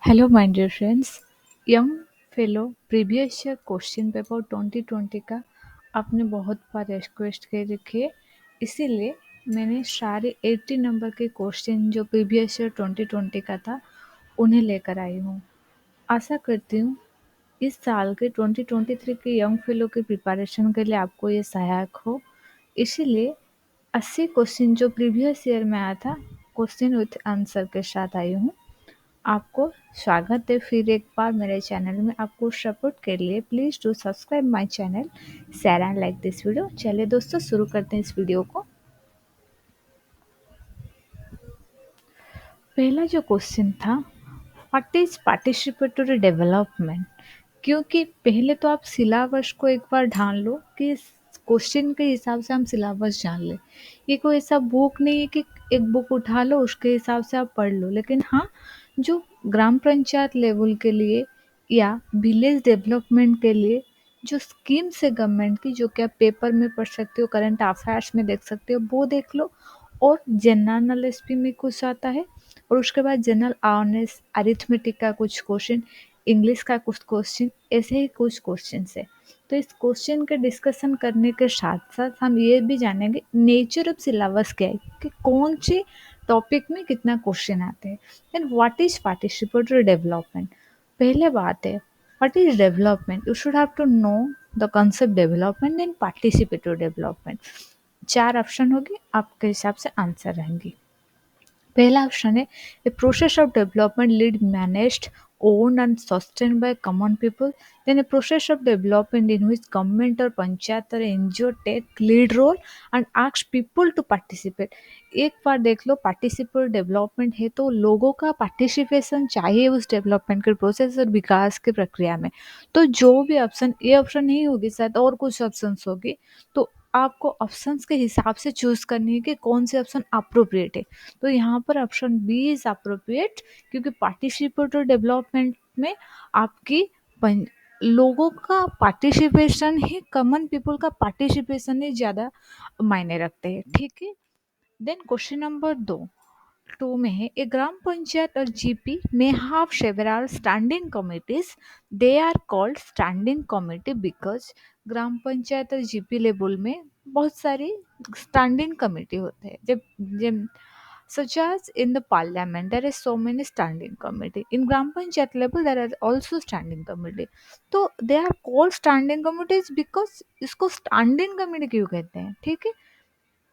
Hello my dear friends. Young fellow previous year question paper 2020 का आपने बहुत बार request कर रखी है, इसीलिए मैंने सारे 80 नंबर के क्वेश्चन जो प्रीवियस ईयर 2020 का था उन्हें लेकर आई हूँ। आशा करती हूँ इस साल के 2023 के यंग फेलो की प्रिपरेशन के लिए आपको ये सहायक हो। इसीलिए 80 क्वेश्चन जो प्रीवियस ईयर में आया था क्वेश्चन विथ आंसर के साथ आई हूँ। आपको स्वागत है फिर एक बार मेरे चैनल में। आपको सपोर्ट के लिए please do subscribe my channel, share and like this video. चलिए दोस्तों शुरू करते हैं इस वीडियो को। पहला जो क्वेश्चन था, व्हाट इज पार्टिसिपेटरी डेवलपमेंट। क्योंकि पहले तो आप सिलेबस को एक बार ढाल लो कि इस क्वेश्चन के हिसाब से हम सिलेबस जान ले। ये कोई ऐसा बुक नहीं है कि एक बुक उठा लो उसके हिसाब से आप पढ़ लो, लेकिन हाँ, जो ग्राम पंचायत लेवल के लिए या विलेज डेवलपमेंट के लिए जो स्कीम्स है गवर्नमेंट की, जो कि आप पेपर में पढ़ सकते हो, करंट अफेयर्स में देख सकते हो, वो देख लो। और जनरल नॉलेज भी में कुछ आता है, और उसके बाद जनरल अवेयरनेस, अरिथमेटिक का कुछ क्वेश्चन, इंग्लिश का कुछ क्वेश्चन, ऐसे ही कुछ क्वेश्चन है। तो इस क्वेश्चन के डिस्कशन करने के साथ साथ हम ये भी जानेंगे नेचर ऑफ सिलेबस क्या है, कि कौन से टॉपिक में कितना क्वेश्चन आते हैं। Then what is participatory development. पहले बात है, what is development. You should have to know the concept development then participatory development. चार ऑप्शन होगी, आपके हिसाब से आंसर रहेंगी। पहला ऑप्शन है, a process of development lead managed, owned and sustained by common people. Then a process of development in which government or panchayat or NGO take lead role and asks people to participate. एक बार देख लो, participate development है तो लोगों का participation चाहिए उस development के process और विकास की प्रक्रिया में। तो जो भी ऑप्शन, ये ऑप्शन नहीं होगी, शायद और कुछ ऑप्शंस होगी, तो आपको ऑप्शंस के हिसाब से चूज करनी है कि कौन से ऑप्शन अप्रोप्रिएट है। तो यहाँ पर ऑप्शन बी इज अप्रोप्रिएट, क्योंकि पार्टिसिपेटरी डेवलपमेंट में आपकी लोगों का पार्टिसिपेशन ही, कॉमन पीपल का पार्टिसिपेशन ही ज़्यादा मायने रखते हैं। ठीक है। देन क्वेश्चन नंबर 2 में है, ए ग्राम पंचायत और जीपी में have several standing committees. They are called standing committee because gram panchayat और जीपी लेवल में बहुत सारी स्टैंडिंग कमिटी होते हैं। जब जब such as in the parliament there is so many standing committee, in gram panchayat level there are also standing committee. तो they are called standing committees because इसको standing committee क्यों कहते हैं। ठीक है,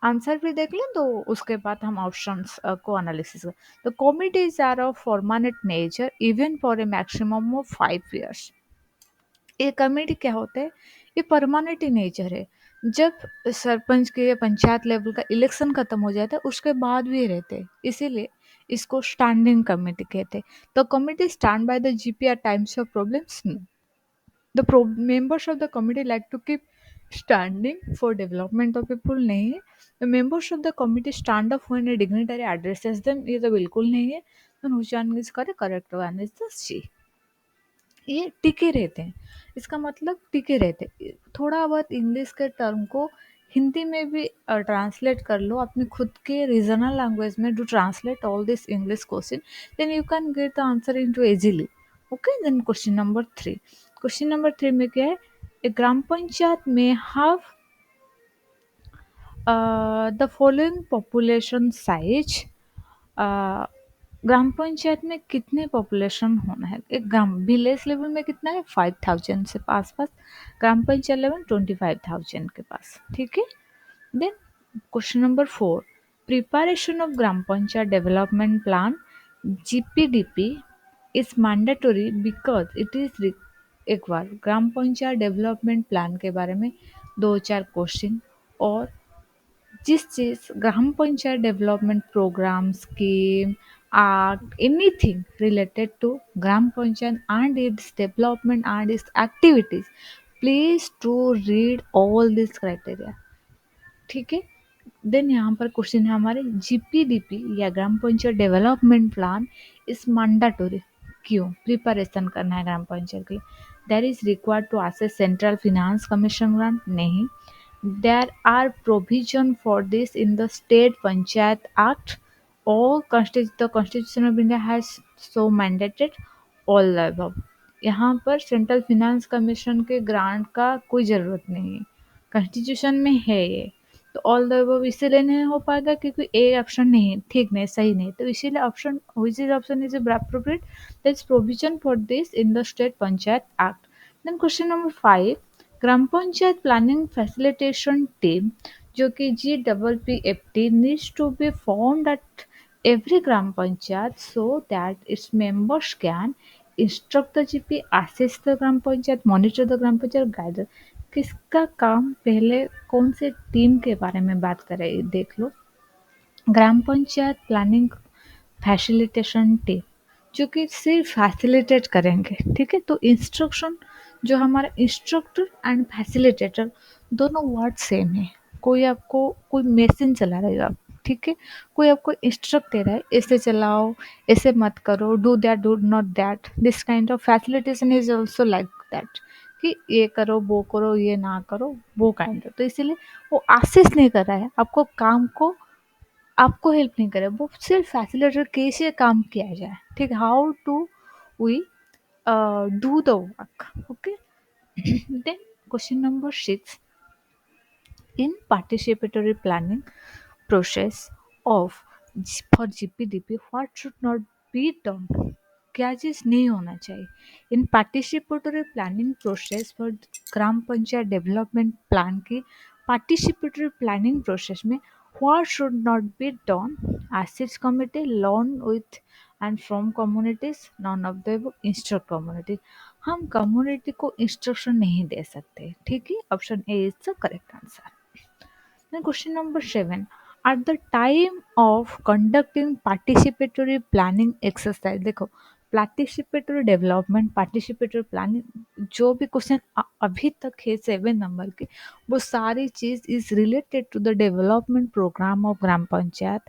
आंसर भी देख लें तो उसके बाद हम ऑप्शंस को एनालिसिस करें। तो committees are of permanent nature even for a maximum of 5 years। ये कमेटी क्या होता है, ये परमानेंट इन नेचर है। जब सरपंच के या पंचायत लेवल का इलेक्शन खत्म हो जाता है उसके बाद भी रहते हैं, इसीलिए इसको स्टैंडिंग कमेटी कहते हैं। तो committee stand by the GP at times of problems. The members of the committee like to keep standing for development of people नहीं है। the members of the committee stand up when a dignitary addresses them, ये तो बिल्कुल नहीं है। then which one is correct one is the C। ये टिके रहते हैं, इसका मतलब टिके रहते हैं। थोड़ा बहुत इंग्लिश के टर्म को हिंदी में भी ट्रांसलेट कर लो अपने खुद के रीजनल लैंग्वेज में। Do translate all this English question, then you can get the answer into easily. Okay, then question number 3। Question number 3 में क्या है, ए ग्राम पंचायत में have the following population size. Gram panchayat में कितने पॉपुलेशन होना है। एक ग्राम विलेज लेवल में कितना है, 5000 से पास पास। ग्राम पंचायत लेवल 25,000 के पास। ठीक है। Then question number 4, preparation of gram panchayat development plan GPDP is mandatory because it is. एक बार ग्राम पंचायत डेवलपमेंट प्लान के बारे में दो चार क्वेश्चन, और जिस चीज gram panchayat development program, scheme, act, anything related to gram panchayat and its development and its activities, please to read all these criteria। ठीक है। देन यहाँ पर क्वेश्चन है हमारे, जीपीडीपी या gram panchayat development plan is mandatory क्यों प्रिपरेशन करना है ग्राम पंचायत के लिए। There is required to assess central finance commission grant नहीं। There are provision for this in the state panchayat act, or the constitution of India has so mandated, all the above. यहाँ पर central finance commission के grant का कोई ज़रूरत नहीं है, constitution में है ये। तो ऑल द अबव इसीलिए नहीं हो पाएगा क्योंकि ए ऑप्शन नहीं, ठीक नहीं, सही नहीं, तो इसीलिए option which is option is appropriate, that's provision for this in the state panchayat act. Then question number 5, gram panchayat planning facilitation team जो कि GPPFT needs to be formed at every gram panchayat so that its members can instruct the GP, assist the gram panchayat, monitor the gram panchayat, guide। किसका काम, पहले कौन से team के बारे में बात करें देख लो। ग्राम पंचायत प्लानिंग फैसिलिटेशन टीम जो कि सिर्फ फैसिलिटेट करेंगे, ठीक है। तो इंस्ट्रक्शन जो हमारा इंस्ट्रक्टर एंड फैसिलिटेटर दोनों वर्ड सेम है। कोई आपको कोई मशीन चला रहे हो आप, ठीक है, कोई आपको इंस्ट्रक्ट दे रहा है ऐसे चलाओ, ऐसे मत करो, do that, do not that, this kind of facilitation is also like that कि ये करो, ये ना करो, वो काइंड ऑफ। तो इसीलिए वो असिस्ट नहीं कर रहा है आपको, काम को आपको हेल्प नहीं करे, वो सिर्फ फैसिलिटेटर कैसे काम किया जाए, ठीक, how to we do the work, okay. Then question number 6, in participatory planning process of for GPDP what should not be done, क्या चीज़ नहीं होना चाहिए। In participatory planning process for gram panchayat development plan की पार्टिसिपेटरी प्लानिंग प्रोसेस में what should not be done, assets committee loan with and from communities, none of the above, instruct community। हम community को instruction नहीं दे सकते, ठीक है, option A is the correct answer. Then question number 7. At the time of conducting participatory planning exercise, देखो participatory development participatory planning जो भी question अभी तक है 7 नंबर के, वो सारी चीज is related to the development program of gram panchayat,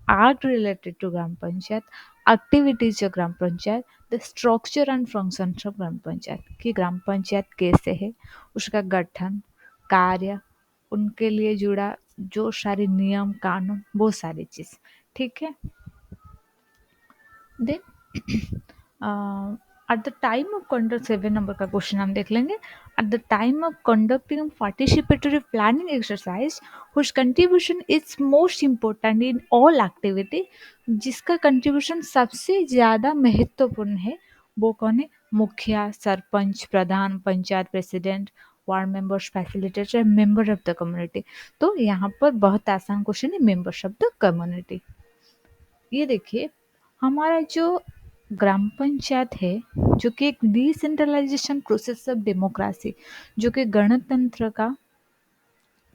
art related to gram panchayat, activities of gram panchayat, the structure and function of gram panchayat कि ग्राम पंचायत कैसे है, उसका गठन, कार्य, उनके लिए जुड़ा जो सारे नियम कानून, वो सारी चीज, ठीक है। Then at the time of conduct 7 number का क्वेश्चन हम देख लेंगे। At the time of conducting participatory planning exercise whose contribution is most important in all activity, जिसका कंट्रीब्यूशन सबसे ज़्यादा महत्वपूर्ण है वो कौन है, mukhiya, sarpanch, pradhan, panchayat president, ward members, facilitator, member of the community. तो यहाँ पर बहुत आसान क्वेश्चन है, मेंबर्स ऑफ द कम्युनिटी। ये देखिए हमारा जो ग्राम पंचायत है जो कि एक डिसेंट्रलाइजेशन प्रोसेस ऑफ डेमोक्रेसी, जो कि गणतंत्र का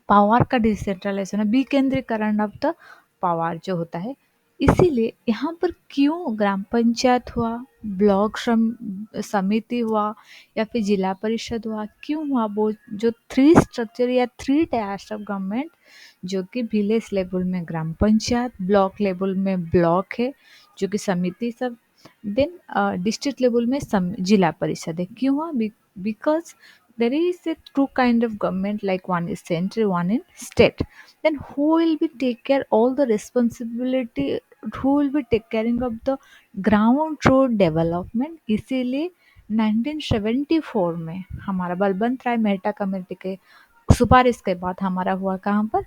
पावर का डिसेंट्रलाइजेशन है, विकेंद्रीकरण ऑफ द पावर जो होता है। इसीलिए यहाँ पर क्यों ग्राम पंचायत हुआ, ब्लॉक समिति हुआ या फिर जिला परिषद हुआ, क्यों हुआ, वो जो 3 स्ट्रक्चर या 3 टायर्स ऑफ गवर्नमेंट जो कि विलेज लेवल में ग्राम पंचायत, ब्लॉक लेवल में ब्लॉक है जो कि समिति सब, देन डिस्ट्रिक्ट लेवल में जिला परिषद है। क्यों हुआ, because there is a two kind of government, like one is central, one in state, then who will be take care all the responsibility, who will be take caring of the ground road development। इसीलिए 1974 में हमारा बलवंत राय Mehta committee के सिफारिश के बाद हमारा हुआ कहाँ पर,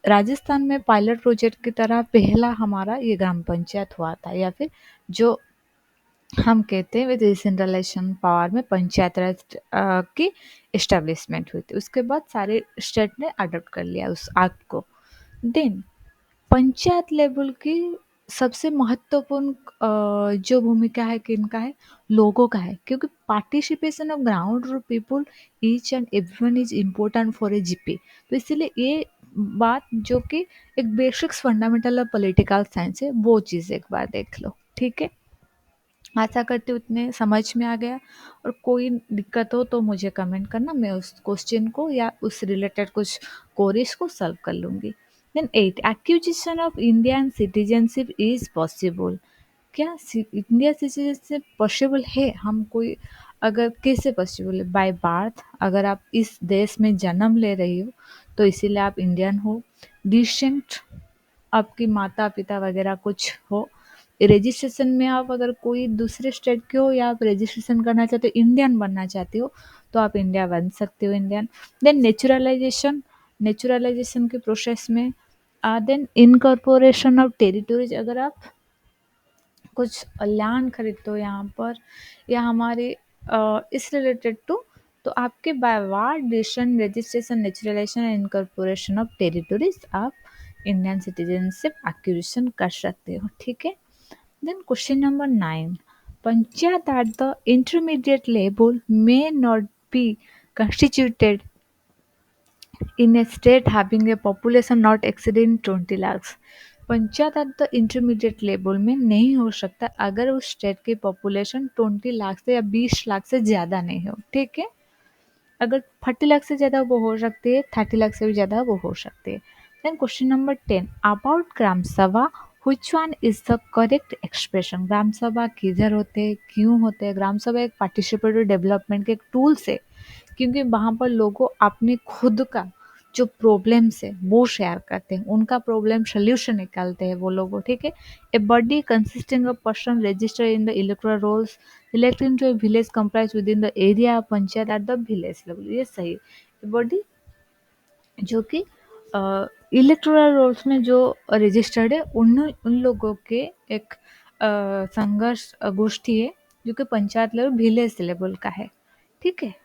राजस्थान में पायलट प्रोजेक्ट की तरह पहला हमारा ये ग्राम पंचायत हुआ था, या फिर जो हम कहते हैं विद डिसेंट्रलाइजेशन पावर में पंचायत राज की इस्टेब्लिशमेंट हुई थी। उसके बाद सारे स्टेट ने अडॉप्ट कर लिया उस एक्ट को। देन पंचायत लेवल की सबसे महत्वपूर्ण जो भूमिका है किनका है, लोगों का है, क्योंकि participation of ground root people each and everyone is important for a GP. तो इसीलिए ये बात जो कि एक basics fundamental of political science है, वो चीज़ एक बार देख लो, ठीक है। आशा करती हूँ उतने समझ में आ गया, और कोई दिक्कत हो तो मुझे कमेंट करना, मैं उस क्वेश्चन को या उस रिलेटेड कुछ क्वेरीज को सॉल्व कर लूँगी। Then 8, acquisition of Indian citizenship is possible, क्या इंडिया सिटीजनशिप पॉसिबल है, हम कोई अगर कैसे पॉसिबल है, बाय बर्थ, अगर आप इस देश में जन्म ले रही हो तो इसीलिए आप इंडियन हो, डिसेंट आपकी माता पिता वगैरह कुछ हो रजिस्ट्रेशन में आप अगर कोई दूसरे स्टेट के हो या आप रजिस्ट्रेशन करना चाहते हो, इंडियन बनना चाहते हो, तो आप इंडिया बन सकते हो इंडियन। देन नेचुरलाइजेशन, नेचुरलाइजेशन के प्रोसेस में देन इनकॉर्पोरेशन ऑफ टेरिटोरीज, अगर आप कुछ लैंड खरीदते हो यहाँ पर या हमारे इस रिलेटेड टू, तो आपके by ward decision registration naturalization and incorporation of territories आप इंडियन सिटीजनशिप एक्विजिशन कर सकते हो, ठीक है। Then question number 9, panchayat at the intermediate level may not be constituted in a state having a population not exceeding 20 lakhs। Panchayat at the intermediate level में नहीं हो सकता अगर उस स्टेट की पॉपुलेशन 20 लाख से या 20 लाख से ज़्यादा नहीं हो, ठीक है। अगर 40 लाख से ज़्यादा वो हो सकती है, 30 लाख से भी ज़्यादा वो हो सकती है। देन क्वेश्चन नंबर 10, अबाउट ग्राम सभा which one is the correct expression। ग्राम सभा किधर होते हैं, क्यों होते हैं? ग्राम सभा एक पार्टिसिपेटरी डेवलपमेंट के एक टूल्स है, क्योंकि वहाँ पर लोगों अपने खुद का जो प्रॉब्लम्स है वो शेयर करते हैं, उनका प्रॉब्लम सोल्यूशन निकालते हैं वो लोग, ठीक है। A body consisting of person registered in the electoral rolls elected to a village comprise within the area of panchayat at the village level, ये सही है। बॉडी जो कि इलेक्टोरल रोल्स में जो रजिस्टर्ड है उन लोगों के एक संघर्ष गोष्ठी है जो कि पंचायत लेवल विलेज लेवल का है, ठीक है।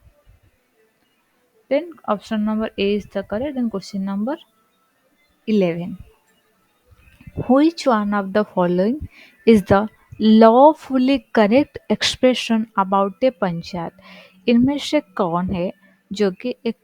Then option number A is the correct. Then question number 11, which one of the following is the lawfully correct expression about a panchayat. इनमें से कौन है जो कि एक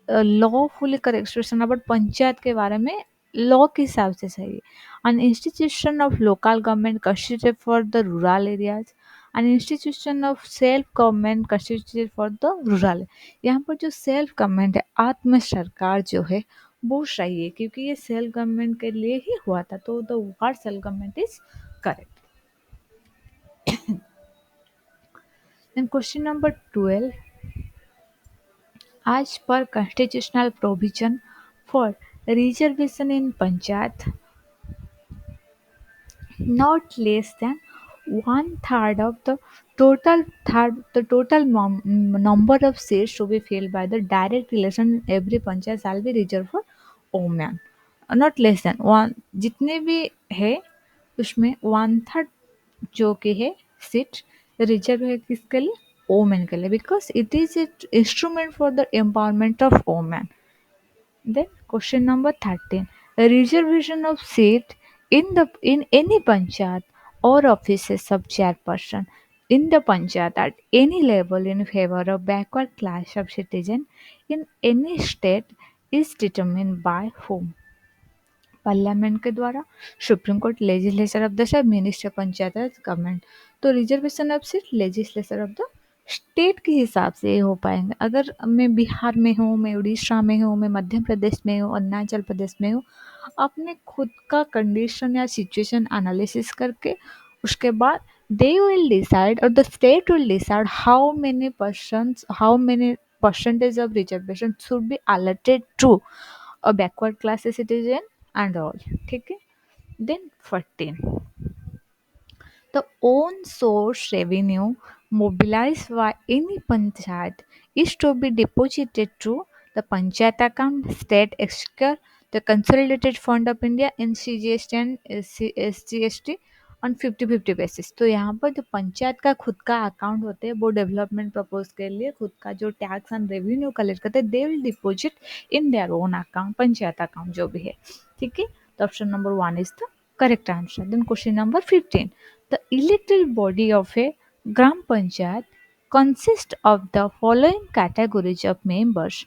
lawfully correct expression about panchayat के बारे में लॉ के हिसाब से सही है। an institution of local government constituted for the rural areas, an institution of self government constituted for the rural। यहाँ पर जो सेल्फ गवर्नमेंट है, आत्म सरकार जो है वो सही है, क्योंकि ये सेल्फ गवर्नमेंट के लिए ही हुआ था, तो the word self government is correct. Then question number 12, आज पर constitutional provision for reservation in panchayat not less than one third of the total number of seats to be filled by the direct election in every panchayat shall be reserved for women। Not less than one, जितने भी है उसमें 1/3 जो कि है seat reserve है किसके लिए, वोमेन के लिए, because it is a instrument for the empowerment of women. Then question number 13, a reservation of seat in any panchayat or offices of chairperson in the panchayat at any level in favor of backward class of citizen in any state is determined by whom। Parliament के द्वारा, supreme court, legislature of the sub, minister, panchayat raj, government. तो reservation of seat legislature of the state के हिसाब से ये हो पाएंगे। अगर मैं बिहार में हूँ, मैं उड़ीसा में हूँ, मैं मध्य प्रदेश में हूँ, अरुणाचल प्रदेश में हूँ, अपने खुद का कंडीशन या सिचुएशन एनालिसिस करके उसके बाद दे विल डिसाइड और the state will decide how many percentage of reservation should be allotted to a backward class citizen and all, ठीक है। Then 14, the own source revenue mobilized by any panchayat is to be deposited to the panchayat account, state exchequer, the consolidated fund of India, NCGST and SGST on 50-50 basis. तो यहाँ पर जो पंचायत का खुद का account होते हैं वो डेवलपमेंट पर्पज के लिए खुद का जो टैक्स एंड रेवेन्यू कलेक्ट करते हैं, they will deposit in their own account, panchayat account जो भी है, ठीक है। तो option number 1 is the correct answer. Then question number 15, the elected body of a Gram Panchayat consists of the following categories of members।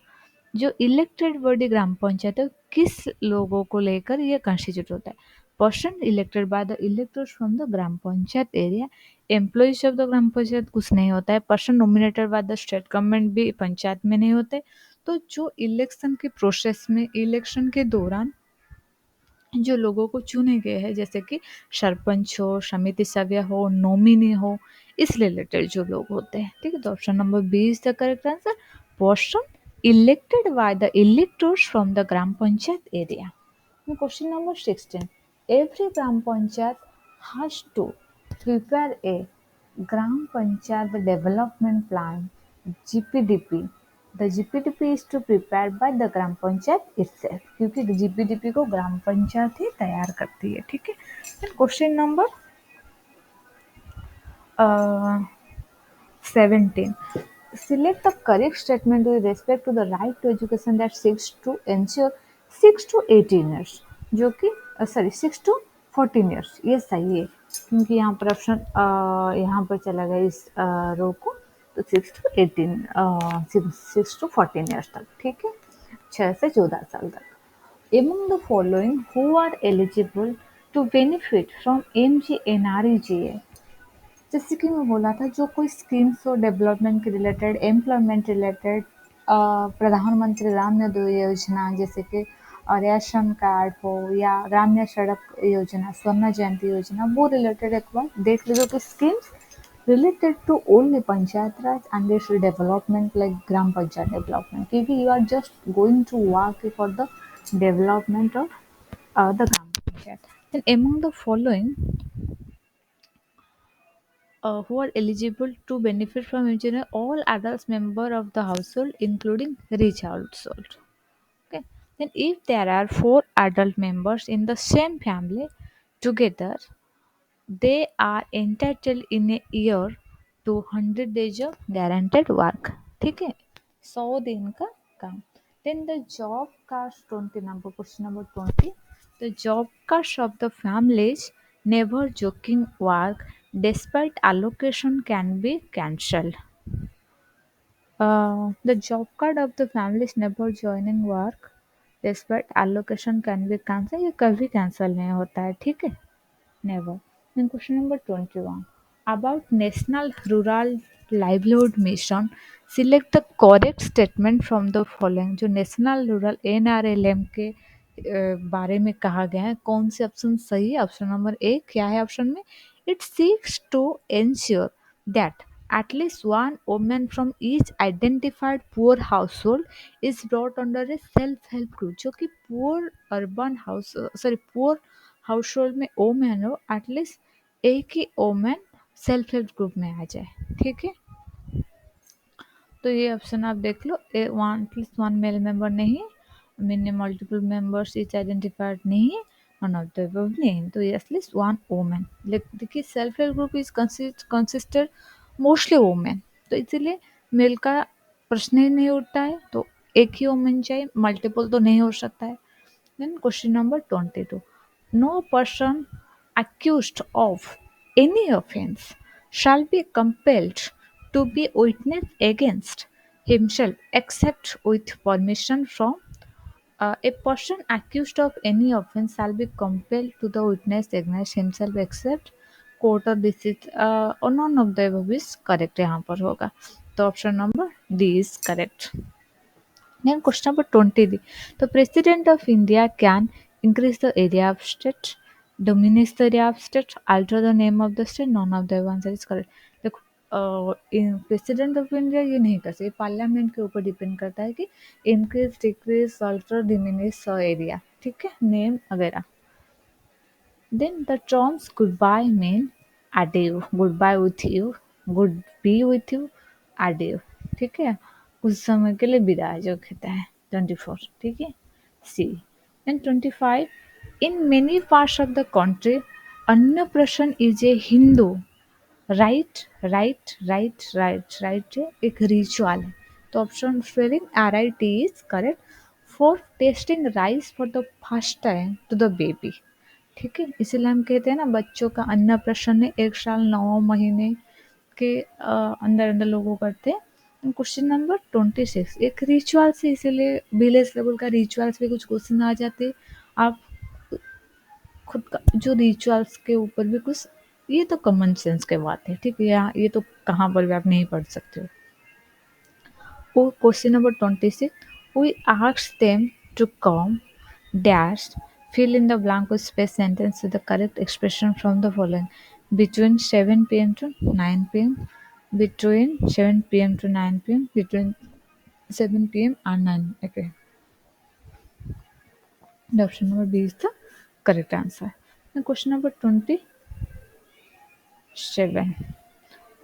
जो elected body gram panchayat है किस लोगों को लेकर ये कंस्टिट्यूट होता है, person elected by the electors from the gram panchayat area, employees of the gram panchayat कुछ नहीं होता है, person nominated by the state government भी पंचायत में नहीं होते। तो जो इलेक्शन के प्रोसेस में इलेक्शन के दौरान जो लोगों को चुने गए हैं, जैसे कि सरपंच हो, समिति सभ्य हो, नॉमिनी हो, इस रिलेटेड जो लोग होते हैं, ठीक है। तो option number B is the correct answer, person elected by the electors from the gram panchayat area. Question number 16, every gram panchayat has to prepare a Gram Panchayat Development Plan (GPDP). The GPDP is to prepared by the Gram Panchayat itself क्योंकि GPDP को ग्राम पंचायत ही तैयार करती है. ठीक है. Then question number 17. Select the correct statement with respect to the right to education that seeks to ensure 6 to 18 years जो कि sorry 6 to 14 years ये सही है क्योंकि यहाँ पर ऑप्शन यहाँ पर चला गया इस रो को तो 6 to 18 6 to 14 years तक ठीक है 6 से 14 साल तक. Among the following who are eligible to benefit from MGNREGA जैसे कि मैं बोला था जो कोई स्कीम्स हो डेवलपमेंट के रिलेटेड एम्प्लॉयमेंट रिलेटेड प्रधानमंत्री ग्राम्य योजना जैसे कि रेशन कार्ड हो या ग्राम्य सड़क योजना स्वर्ण जयंती योजना वो रिलेटेड एक बार देख लीजिए कि schemes related to only panchayat raj and this development like gram panchayat development क्योंकि you are just going to work for the development of the gram panchayat. Then among the following who are eligible to benefit from engineer all adults member of the household including rich household. Okay, then if there are four adult members in the same family together they are entitled in a year to 100 days of guaranteed work. ठीक है 100 दिन का काम. Then the job caste 20 number question number 20. The job caste of the families never joking work despite allocation can be cancelled. The job card of the families never joining work despite allocation can be cancelled ये कभी cancel नहीं होता है ठीक है never. Then question number 21. About National Rural Livelihood Mission, select the correct statement from the following. जो national rural NRLM के बारे में कहा गया है कौन से ऑप्शन सही है ऑप्शन नंबर ए क्या है ऑप्शन में it seeks to ensure that at least one woman from each identified poor household is brought under a self help group जो कि poor urban house sorry poor household में women हो at least एक ही women self help group में आ जाए ठीक है तो ये ऑप्शन आप देख लो one at least one male member नहीं mean multiple members is identified नहीं वन ऑफ द अबव नहीं तो ये एटलीस्ट वन वोमेन देखिए self help group is consisted mostly women तो इसीलिए मेल का प्रश्न ही नहीं उठता है तो एक ही वोमेन चाहिए मल्टीपल तो नहीं हो सकता है. Then question number 22. No person accused of any offence shall be compelled to be witness against himself except with permission from a person accused of any offence shall be compelled to the witness against himself except court or this is or none of the above is correct यहाँ पर होगा तो option number D is correct. Then question number 20. The President of India can increase the area of state, diminish the area of state, alter the name of the state, none of the answer is correct. देखो president of India ये नहीं कर सकते parliament के ऊपर depend करता है कि increase decrease alter diminish area ठीक है नेम वगैरह. Then the terms goodbye mean adieu, goodbye with you, good be with you, adieu. ठीक है कुछ समय के लिए विदाई जो कहता है 24 ठीक है C. Then 25. In many parts of the country, annaprashan is a Hindu rite एक रिचुअल है तो option spelling RIT is correct for tasting rice for the first time to the baby ठीक है इसीलिए हम कहते हैं ना बच्चों का अन्नप्राशन है 1 साल 9 महीने के अंदर अंदर लोगों करते हैं. क्वेश्चन नंबर 26 एक रिचुअल से इसीलिए विलेज लेवल का रिचुअल्स पे कुछ क्वेश्चन आ जाते आप खुद का जो रिचुअल्स के ऊपर भी कुछ ये तो कॉमन सेंस के बात है ठीक है यहाँ ये तो कहाँ पर भी आप नहीं पढ़ सकते हो. वो question number 26 we ask them to come dash fill in the blank with space sentence with the correct expression from the following between 7 p.m. to 9 p.m. between 7 p.m. to 9 p.m. between 7 p.m. and 9 okay the option number B is the correct answer. Then question number 20 7.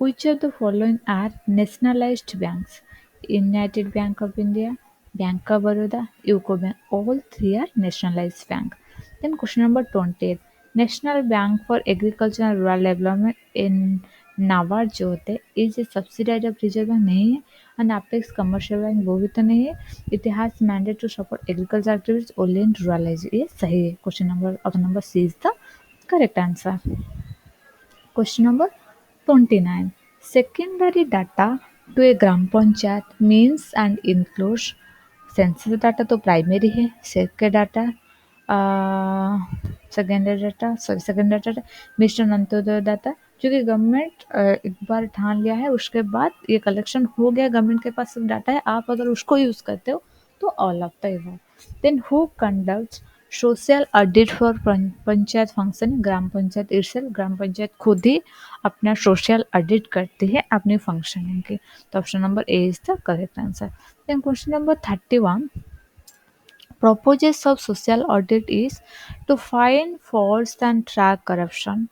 Which of the following are nationalized banks? United Bank of India, Bank of Baroda, UCO Bank. All three are nationalized bank. Then question number 20. National Bank for Agriculture and Rural Development in NABARD जो होते हैं is a subsidised of reserve bank नहीं है and apex commercial bank वो भी तो नहीं है it has mandate to support agriculture activities only in rural area ये सही है question number option number C is the correct answer question number 29. Secondary data to a gram panchayat means and includes census data तो primary है secondary data secondary data sorry secondary data mission Antyodaya data जो कि government एक बार ठान लिया है उसके बाद ये कलेक्शन हो गया गवर्नमेंट के पास डाटा है आप अगर उसको यूज करते हो तो all of the above then who conducts social audit for panchayat function gram panchayat itself gram panchayat खुद ही अपना सोशल ऑडिट करती है अपनी फंक्शनिंग की तो option number A is the correct answer then question number 31 purposes of social audit is to find faults and track corruption,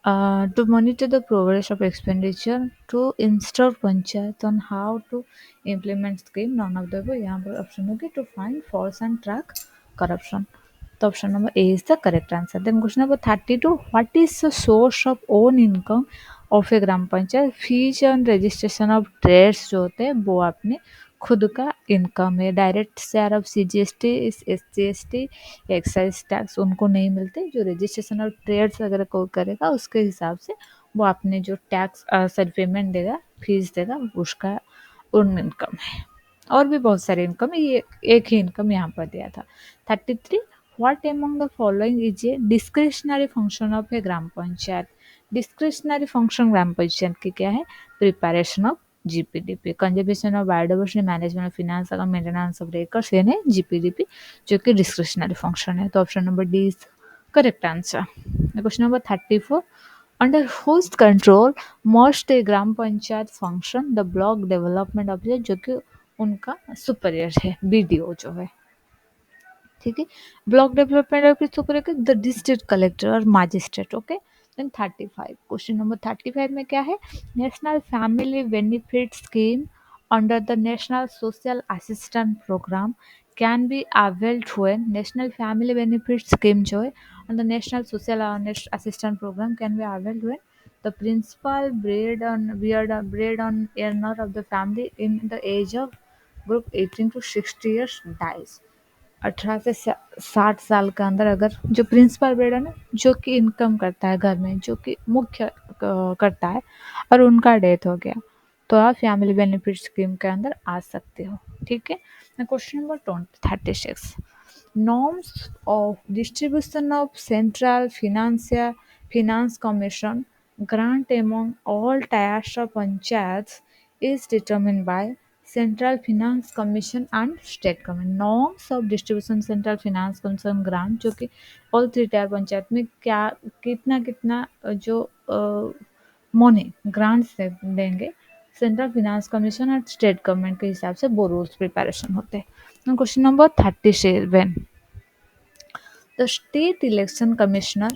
to monitor the progress of expenditure, to instruct panchayat on how to implement scheme. None of the above. यहाँ पर option होगी to find faults and track corruption. So option number A is the correct answer. Then question number 32. What is the source of own income of a gram panchayat? Fees and registration of trades जो होते हैं वो अपने खुद का income है direct share of CGST SGST excise tax उनको नहीं मिलते जो रजिस्ट्रेशन ऑफ ट्रेड्स वगैरह को करेगा उसके हिसाब से वो अपने जो टैक्स सर पेमेंट देगा फीस देगा उसका उन इनकम है और भी बहुत सारे इनकम है ये एक ही इनकम यहाँ पर दिया था 33 what among the following is a discretionary function of a gram panchayat discretionary function gram panchayat की क्या है preparation of GPDP conservation of biodiversity management of finance और मेंटेनेंस ऑफ रिकॉर्ड्स ये है जीपीडीपी जो कि डिस्क्रिशनरी फंक्शन है तो option number D is correct answer question number 34 under whose control must a gram panchayat function the block development officer जो कि उनका सुपरियर है बीडीओ जो है ठीक है block development office super the district collector और magistrate okay then 35 question number 35 में क्या है national family benefit scheme under the national social assistant program can be availed when national family benefit scheme जो है and the national social assistance program can be availed when the principal bread on earner of the family in the age of group 18 to 60 years dies 18 से 60 साल के अंदर अगर जो principal bread है ना जो कि इनकम करता है घर में जो कि मुख्य करता है और उनका डेथ हो गया तो आप फैमिली बेनिफिट स्कीम के अंदर आ सकते हो ठीक है question number 36 norms of distribution of central finance commission grant among all tiers of panchayats is determined by central finance commission and state government norms of distribution central finance commission grant जो कि all three tier panchayat में क्या कितना कितना जो money grants देंगे central finance commission और state government के हिसाब से वो रूल्स प्रिपरेशन होते हैं question number 37 the state election commissioner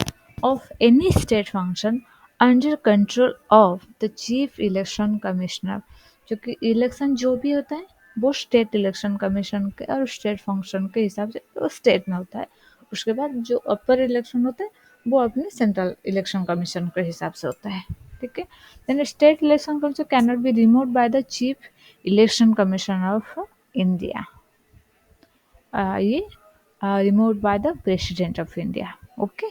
of any state function under control of the chief election commissioner जो कि इलेक्शन जो भी होता है वो स्टेट इलेक्शन कमीशन के और स्टेट फंक्शन के हिसाब से वो स्टेट में होता है उसके बाद जो अपर इलेक्शन होता है वो अपने सेंट्रल इलेक्शन कमीशन के हिसाब से होता है ठीक है then state election commission can not be removed by the chief election commissioner of India ये removed by the President of India. Okay.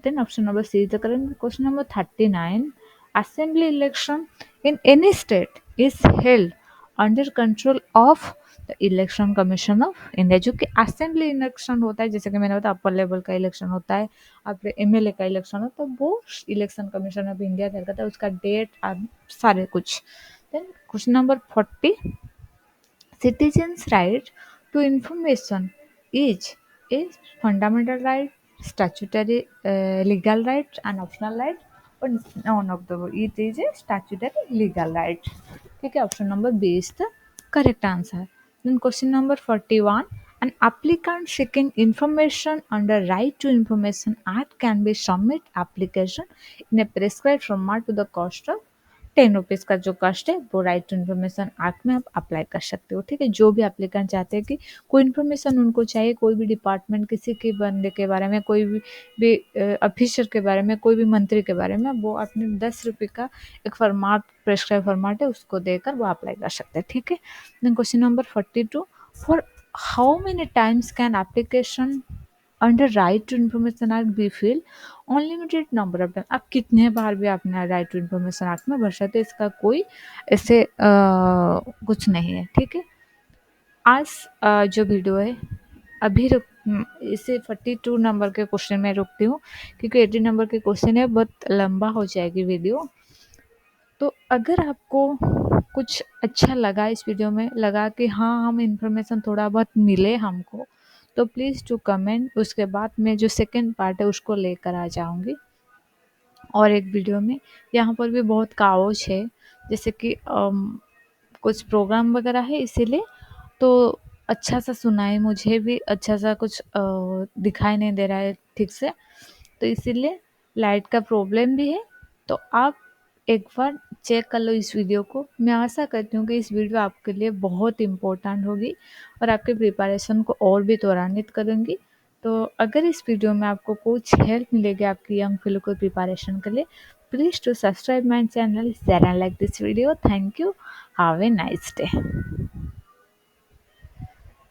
Then option number C is the correct question number 39. Assembly election in any state is held under control of the Election Commission of India. जो कि assembly election होता है जैसे कि मैंने बताया upper level का election होता है आपके एमएलए का इलेक्शन होता है तो वो इलेक्शन कमीशन ऑफ इंडिया करता है उसका डेट सारे कुछ then question number 40 citizens' right to information is a fundamental right, statutory legal right, and optional right, but none of the above. It is a statutory legal right. ठीक है, option number B is the correct answer. Then question number 41. An applicant seeking information under Right to Information Act can be submit application in a prescribed format to the cost of 10 rupees का जो cost है वो right to information act में आप apply कर सकते हो। ठीक है, जो भी एप्लीकेंट चाहते हैं कि कोई इन्फॉर्मेशन उनको चाहिए, कोई भी डिपार्टमेंट किसी के बंदे के बारे में, कोई भी ऑफिसर के बारे में, कोई भी मंत्री के बारे में, वो अपने 10 रुपये का एक फॉर्माट प्रेस्क्राइब फॉर्माट है उसको देकर वो अप्लाई कर सकते हैं। ठीक है, then question number 42, for how many times can application under right to information act be fill? Unlimited number of time, आप कितने बार भी अपना राइट टू इन्फॉर्मेशन एक्ट में भर सकते हैं, इसका कोई ऐसे कुछ नहीं है। ठीक है, आज जो वीडियो है अभी इसे 42 नंबर के क्वेश्चन में रुकती हूँ, क्योंकि 80 नंबर के क्वेश्चन है, बहुत लंबा हो जाएगी वीडियो। तो अगर आपको कुछ अच्छा लगा इस वीडियो में, लगा कि हाँ हम इन्फॉर्मेशन थोड़ा बहुत मिले हमको, तो प्लीज़ टू कमेंट। उसके बाद मैं जो सेकंड पार्ट है उसको लेकर आ जाऊँगी और एक वीडियो में। यहाँ पर भी बहुत काउच है, जैसे कि कुछ प्रोग्राम वगैरह है, इसीलिए तो अच्छा सा सुनाई, मुझे भी अच्छा सा कुछ दिखाई नहीं दे रहा है ठीक से, तो इसीलिए लाइट का प्रॉब्लम भी है। तो आप एक बार चेक कर लो इस वीडियो को। मैं आशा करती हूँ कि इस वीडियो आपके लिए बहुत इम्पोर्टेंट होगी और आपके प्रिपरेशन को और भी त्वरान्वित करूँगी। तो अगर इस वीडियो में आपको कुछ हेल्प मिलेगी आपकी यंग फिलो को प्रिपरेशन के लिए, please to subscribe my channel, share and like this video. Thank you, have a nice day.